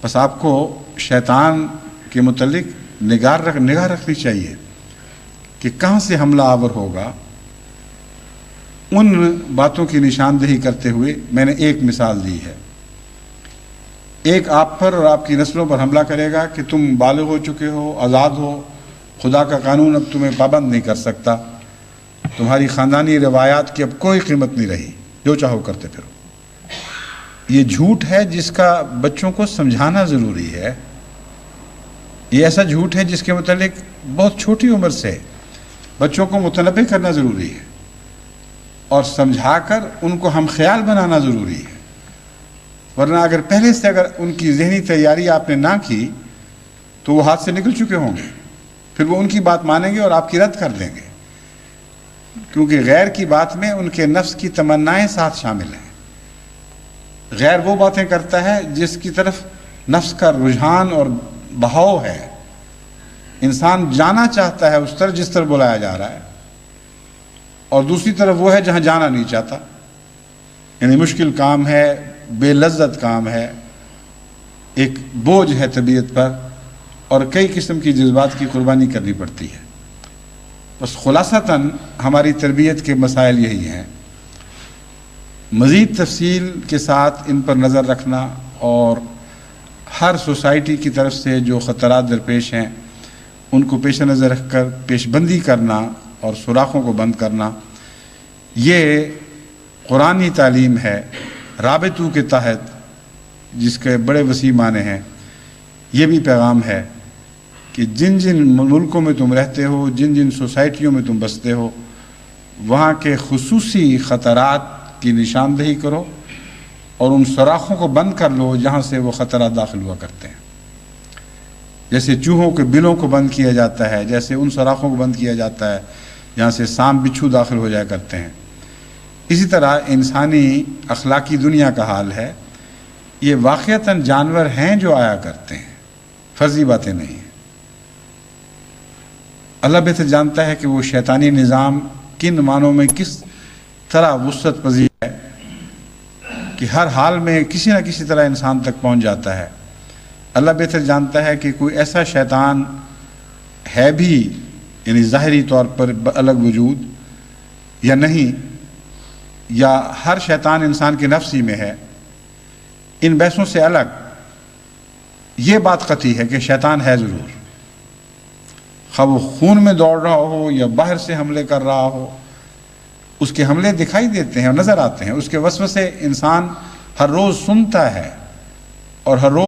بس آپ کو شیطان کے متعلق نگاہ رکھنی چاہیے کہ کہاں سے حملہ آور ہوگا. ان باتوں کی نشاندہی کرتے ہوئے میں نے ایک مثال دی ہے. ایک آپ پر اور آپ کی نسلوں پر حملہ کرے گا کہ تم بالغ ہو چکے ہو، آزاد ہو، خدا کا قانون اب تمہیں پابند نہیں کر سکتا، تمہاری خاندانی روایات کی اب کوئی قیمت نہیں رہی، جو چاہو کرتے پھرو. یہ جھوٹ ہے جس کا بچوں کو سمجھانا ضروری ہے. یہ ایسا جھوٹ ہے جس کے متعلق بہت چھوٹی عمر سے بچوں کو متنبہ کرنا ضروری ہے اور سمجھا کر ان کو ہم خیال بنانا ضروری ہے. ورنہ اگر پہلے سے ان کی ذہنی تیاری آپ نے نہ کی تو وہ ہاتھ سے نکل چکے ہوں گے، پھر وہ ان کی بات مانیں گے اور آپ کی رد کر دیں گے، کیونکہ غیر کی بات میں ان کے نفس کی تمنائیں ساتھ شامل ہیں. غیر وہ باتیں کرتا ہے جس کی طرف نفس کا رجحان اور بہاؤ ہے. انسان جانا چاہتا ہے اس طرح جس طرح بلایا جا رہا ہے، اور دوسری طرف وہ ہے جہاں جانا نہیں چاہتا. یعنی مشکل کام ہے، بے لذت کام ہے، ایک بوجھ ہے طبیعت پر، اور کئی قسم کی جذبات کی قربانی کرنی پڑتی ہے. بس خلاصتاً ہماری تربیت کے مسائل یہی ہیں. مزید تفصیل کے ساتھ ان پر نظر رکھنا اور ہر سوسائٹی کی طرف سے جو خطرات درپیش ہیں ان کو پیش نظر رکھ کر پیش بندی کرنا اور سوراخوں کو بند کرنا، یہ قرآنی تعلیم ہے رابطوں کے تحت، جس کے بڑے وسیع معنی ہیں. یہ بھی پیغام ہے کہ جن جن ملکوں میں تم رہتے ہو، جن جن سوسائٹیوں میں تم بستے ہو، وہاں کے خصوصی خطرات کی نشاندہی کرو اور ان سوراخوں کو بند کر لو جہاں سے وہ خطرات داخل ہوا کرتے ہیں. جیسے چوہوں کے بلوں کو بند کیا جاتا ہے، جیسے ان سوراخوں کو بند کیا جاتا ہے جہاں سے سانپ بچھو داخل ہو جایا کرتے ہیں، اسی طرح انسانی اخلاقی دنیا کا حال ہے. یہ واقعتاً جانور ہیں جو آیا کرتے ہیں، فرضی باتیں نہیں ہیں. اللہ بہتر جانتا ہے کہ وہ شیطانی نظام کن معنوں میں کس طرح وسعت پذیر ہے کہ ہر حال میں کسی نہ کسی طرح انسان تک پہنچ جاتا ہے. اللہ بہتر جانتا ہے کہ کوئی ایسا شیطان ہے بھی، یعنی ظاہری طور پر الگ وجود، یا نہیں، یا ہر شیطان انسان کے نفس ہی میں ہے. ان بحثوں سے الگ یہ بات قطعی ہے کہ شیطان ہے ضرور، خواہ وہ خون میں دوڑ رہا ہو یا باہر سے حملے کر رہا ہو. اس کے حملے دکھائی دیتے ہیں اور نظر آتے ہیں. اس کے وسوسے انسان ہر روز سنتا ہے اور ہر روز